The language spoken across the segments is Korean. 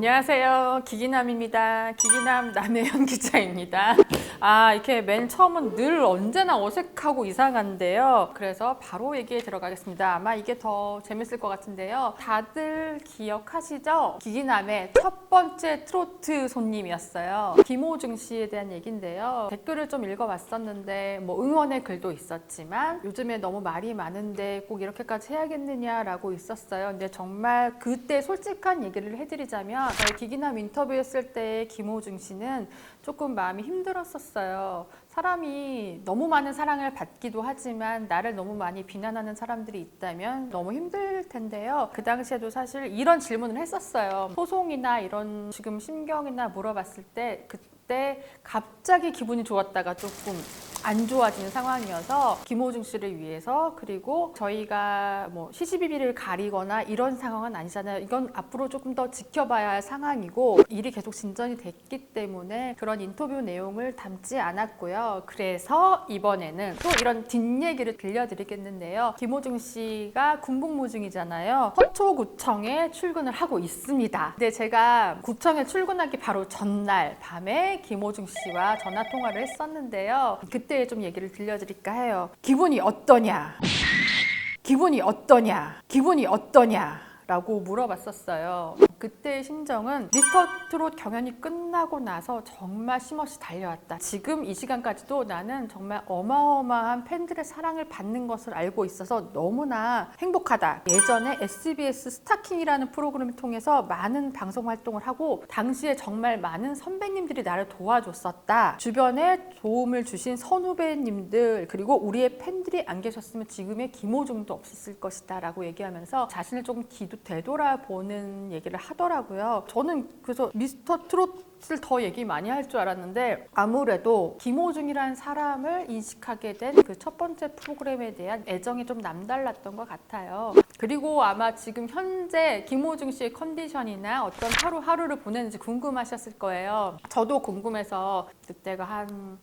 안녕하세요. 기기남입니다. 기기남 남혜연 기자입니다. 이렇게 맨 처음은 늘 언제나 어색하고 이상한데요. 그래서 바로 얘기에 들어가겠습니다. 아마 이게 더 재밌을 것 같은데요. 다들 기억하시죠? 기기남의 첫 번째 트로트 손님이었어요. 김호중 씨에 대한 얘기인데요. 댓글을 좀 읽어봤었는데 뭐 응원의 글도 있었지만 요즘에 너무 말이 많은데 꼭 이렇게까지 해야겠느냐라고 있었어요. 근데 정말 그때 솔직한 얘기를 해드리자면 저희 기기남 인터뷰했을 때 김호중 씨는 조금 마음이 힘들었었어요. 사람이 너무 많은 사랑을 받기도 하지만 나를 너무 많이 비난하는 사람들이 있다면 너무 힘들 텐데요. 그 당시에도 사실 이런 질문을 했었어요. 소송이나 이런 지금 심경이나 물어봤을 때 그때 갑자기 기분이 좋았다가 조금 안 좋아지는 상황이어서 김호중 씨를 위해서, 그리고 저희가 뭐 시시비비를 가리거나 이런 상황은 아니잖아요. 이건 앞으로 조금 더 지켜봐야 할 상황이고 일이 계속 진전이 됐기 때문에 그런 인터뷰 내용을 담지 않았고요. 그래서 이번에는 또 이런 뒷얘기를 들려드리겠는데요. 김호중 씨가 군복무중이잖아요. 서초구청에 출근을 하고 있습니다. 근데 제가 구청에 출근하기 바로 전날 밤에 김호중 씨와 전화 통화를 했었는데요. 그때 좀 얘기를 들려드릴까 해요. 기분이 어떠냐? 기분이 어떠냐? 기분이 어떠냐? 라고 물어봤었어요. 그때의 심정은 미스터 트롯 경연이 끝나고 나서 정말 쉼없이 달려왔다. 지금 이 시간까지도 나는 정말 어마어마한 팬들의 사랑을 받는 것을 알고 있어서 너무나 행복하다. 예전에 SBS 스타킹이라는 프로그램을 통해서 많은 방송 활동을 하고 당시에 정말 많은 선배님들이 나를 도와줬었다. 주변에 도움을 주신 선후배님들 그리고 우리의 팬들이 안 계셨으면 지금의 김호중도 없었을 것이다 라고 얘기하면서 자신을 조금 되돌아보는 얘기를 하더라고요. 저는 그래서 미스터 트롯을 더 얘기 많이 할 줄 알았는데 아무래도 김호중이라는 사람을 인식하게 된 그 첫 번째 프로그램에 대한 애정이 좀 남달랐던 것 같아요. 그리고 아마 지금 현재 김호중 씨의 컨디션이나 어떤 하루하루를 보내는지 궁금하셨을 거예요. 저도 궁금해서 그때가 한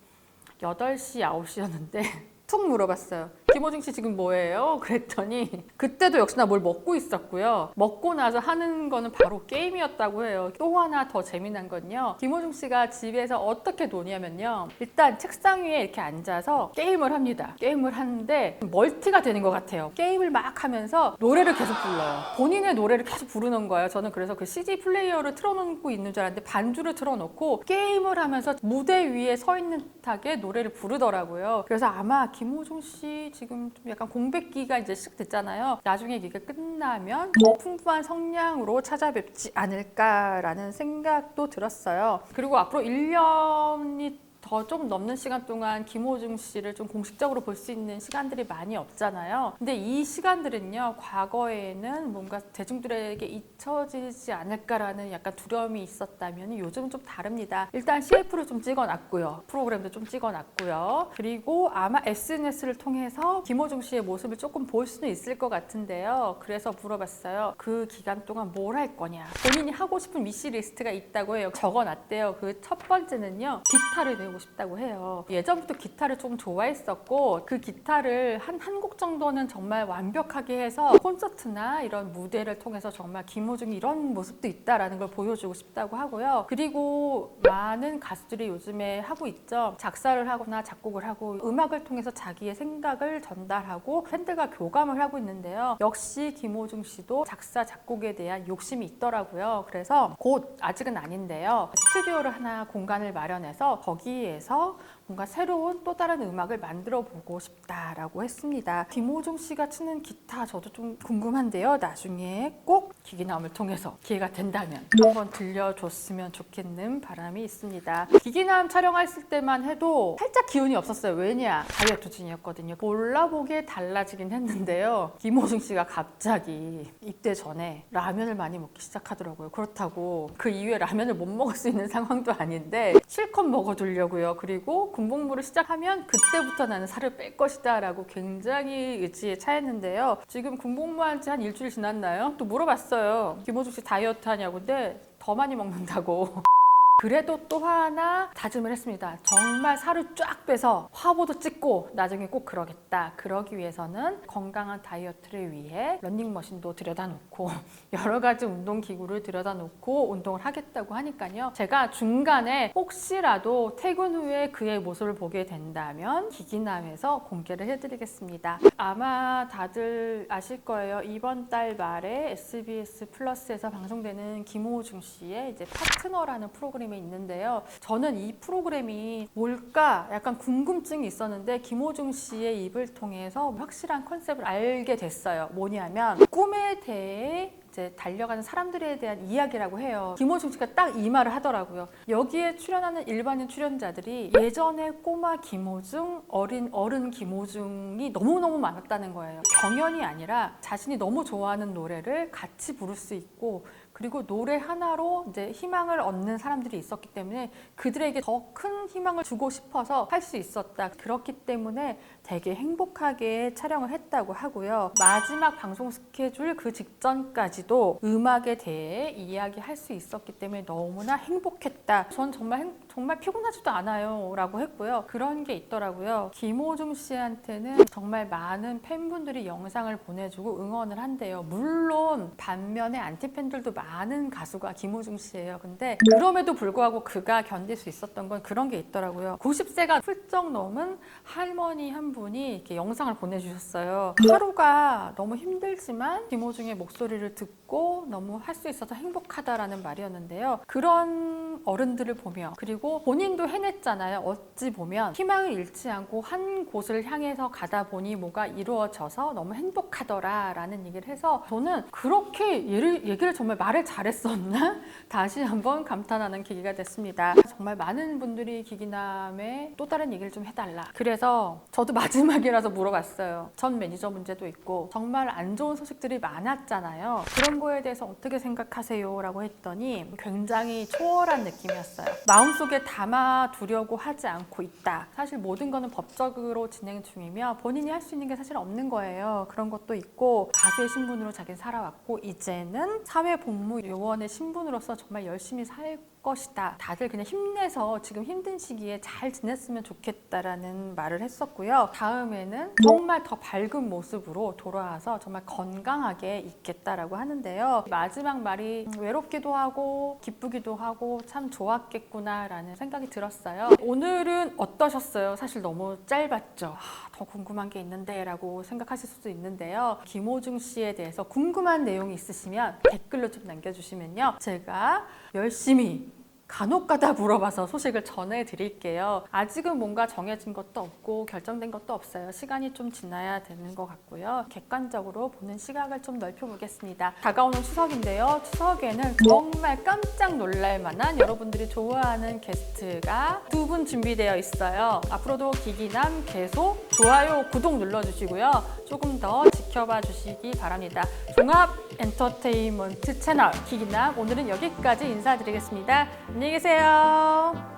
8시, 9시였는데 툭 물어봤어요. 김호중 씨 지금 뭐예요? 그랬더니 그때도 역시나 뭘 먹고 있었고요. 먹고 나서 하는 거는 바로 게임이었다고 해요. 또 하나 더 재미난 건요. 김호중 씨가 집에서 어떻게 노냐면요. 일단 책상 위에 이렇게 앉아서 게임을 합니다. 게임을 하는데 멀티가 되는 것 같아요. 게임을 막 하면서 노래를 계속 불러요. 본인의 노래를 계속 부르는 거예요. 저는 그래서 그 CD 플레이어를 틀어놓고 있는 줄 알았는데 반주를 틀어놓고 게임을 하면서 무대 위에 서 있는 듯하게 노래를 부르더라고요. 그래서 아마 김호중 씨 지금 좀 약간 공백기가 이제 시작됐잖아요. 나중에 이게 끝나면 더 풍부한 성량으로 찾아뵙지 않을까라는 생각도 들었어요. 그리고 앞으로 1년이 더 좀 넘는 시간 동안 김호중 씨를 좀 공식적으로 볼 수 있는 시간들이 많이 없잖아요. 근데 이 시간들은요, 과거에는 뭔가 대중들에게 잊혀지지 않을까라는 약간 두려움이 있었다면 요즘은 좀 다릅니다. 일단 CF를 좀 찍어놨고요. 프로그램도 좀 찍어놨고요. 그리고 아마 SNS를 통해서 김호중 씨의 모습을 조금 볼 수는 있을 것 같은데요. 그래서 물어봤어요. 그 기간 동안 뭘 할 거냐? 본인이 하고 싶은 위시리스트가 있다고 해요. 적어놨대요. 그 첫 번째는요, 기타를 배우고 싶다고 해요. 예전부터 기타를 좀 좋아했었고 그 기타를 한 곡 정도는 정말 완벽하게 해서 콘서트나 이런 무대를 통해서 정말 김호중이 이런 모습도 있다라는 걸 보여주고 싶다고 하고요. 그리고 많은 가수들이 요즘에 하고 있죠. 작사를 하거나 작곡을 하고 음악을 통해서 자기의 생각을 전달하고 팬들과 교감을 하고 있는데요. 역시 김호중 씨도 작사 작곡에 대한 욕심이 있더라고요. 그래서 곧, 아직은 아닌데요, 스튜디오를 하나 공간을 마련해서 거기에서 뭔가 새로운 또 다른 음악을 만들어 보고 싶다라고 했습니다. 김호중 씨가 치는 기타 저도 좀 궁금한데요. 나중에 꼭 기기남을 통해서 기회가 된다면 한번 들려줬으면 좋겠는 바람이 있습니다. 기기남 촬영했을 때만 해도 살짝 기운이 없었어요. 왜냐? 다이어트 중이었거든요. 몰라보게 달라지긴 했는데요. 김호중 씨가 갑자기 입대 전에 라면을 많이 먹기 시작하더라고요. 그렇다고 그 이후에 라면을 못 먹을 수 있는 상황도 아닌데 실컷 먹어두려고요. 그리고 군복무를 시작하면 그때부터 나는 살을 뺄 것이다 라고 굉장히 의지에 차였는데요. 지금 군복무한 지 한 일주일 지났나요? 또 물어봤어요. 김호중 씨 다이어트 하냐고. 근데 더 많이 먹는다고. 그래도 또 하나 다짐을 했습니다. 정말 살을 쫙 빼서 화보도 찍고 나중에 꼭 그러겠다. 그러기 위해서는 건강한 다이어트를 위해 러닝머신도 들여다 놓고 여러 가지 운동기구를 들여다 놓고 운동을 하겠다고 하니까요. 제가 중간에 혹시라도 퇴근 후에 그의 모습을 보게 된다면 기기남에서 공개를 해드리겠습니다. 아마 다들 아실 거예요. 이번 달 말에 SBS 플러스에서 방송되는 김호중 씨의 이제 파트너라는 프로그램이 있는데요. 저는 이 프로그램이 뭘까 약간 궁금증이 있었는데 김호중 씨의 입을 통해서 확실한 컨셉을 알게 됐어요. 뭐냐면 꿈에 대해 이제 달려가는 사람들에 대한 이야기라고 해요. 김호중 씨가 딱 이 말을 하더라고요. 여기에 출연하는 일반인 출연자들이 예전에 꼬마 김호중, 어른 김호중이 너무너무 많았다는 거예요. 경연이 아니라 자신이 너무 좋아하는 노래를 같이 부를 수 있고 그리고 노래 하나로 이제 희망을 얻는 사람들이 있었기 때문에 그들에게 더 큰 희망을 주고 싶어서 할 수 있었다. 그렇기 때문에 되게 행복하게 촬영을 했다고 하고요. 마지막 방송 스케줄 그 직전까지도 음악에 대해 이야기할 수 있었기 때문에 너무나 행복했다. 전 정말 피곤하지도 않아요 라고 했고요. 그런 게 있더라고요. 김호중 씨한테는 정말 많은 팬분들이 영상을 보내주고 응원을 한대요. 물론 반면에 안티팬들도 많은 가수가 김호중 씨예요. 근데 그럼에도 불구하고 그가 견딜 수 있었던 건 그런 게 있더라고요. 90세가 훌쩍 넘은 할머니 한 분이 이렇게 영상을 보내주셨어요. 하루가 너무 힘들지만 김호중의 목소리를 듣고 너무 할 수 있어서 행복하다라는 말이었는데요. 그런 어른들을 보며 그리고 본인도 해냈잖아요. 어찌 보면 희망을 잃지 않고 한 곳을 향해서 가다 보니 뭐가 이루어져서 너무 행복하더라라는 얘기를 해서 저는 그렇게 얘기를 정말 말을 잘했었나? 다시 한번 감탄하는 계기가 됐습니다. 정말 많은 분들이 기기남의 또 다른 얘기를 좀 해달라. 그래서 저도 마지막이라서 물어봤어요. 전 매니저 문제도 있고 정말 안 좋은 소식들이 많았잖아요. 그런 거에 대해서 어떻게 생각하세요? 라고 했더니 굉장히 초월한 느낌이었어요. 마음속에 담아두려고 하지 않고 있다. 사실 모든 거는 법적으로 진행 중이며 본인이 할 수 있는 게 사실 없는 거예요. 그런 것도 있고 가수의 신분으로 자기는 살아왔고 이제는 사회복무요원의 신분으로서 정말 열심히 살 것이다. 다들 그냥 힘내서 지금 힘든 시기에 잘 지냈으면 좋겠다라는 말을 했었고요. 다음에는 정말 더 밝은 모습으로 돌아와서 정말 건강하게 있겠다라고 하는데요. 마지막 말이 외롭기도 하고 기쁘기도 하고 참 좋았겠구나라는 생각이 들었어요. 오늘은 어떠셨어요? 사실 너무 짧았죠. 더 궁금한 게 있는데 라고 생각하실 수도 있는데요. 김호중 씨에 대해서 궁금한 내용이 있으시면 댓글로 좀 남겨주시면요. 제가 열심히 간혹가다 물어봐서 소식을 전해드릴게요. 아직은 뭔가 정해진 것도 없고 결정된 것도 없어요. 시간이 좀 지나야 되는 것 같고요. 객관적으로 보는 시각을 좀 넓혀보겠습니다. 다가오는 추석인데요. 추석에는 정말 깜짝 놀랄 만한 여러분들이 좋아하는 게스트가 2분 준비되어 있어요. 앞으로도 기기남 계속 좋아요, 구독 눌러주시고요. 조금 더 지켜봐 주시기 바랍니다. 종합 엔터테인먼트 채널 기기남 오늘은 여기까지 인사드리겠습니다. 안녕히 계세요.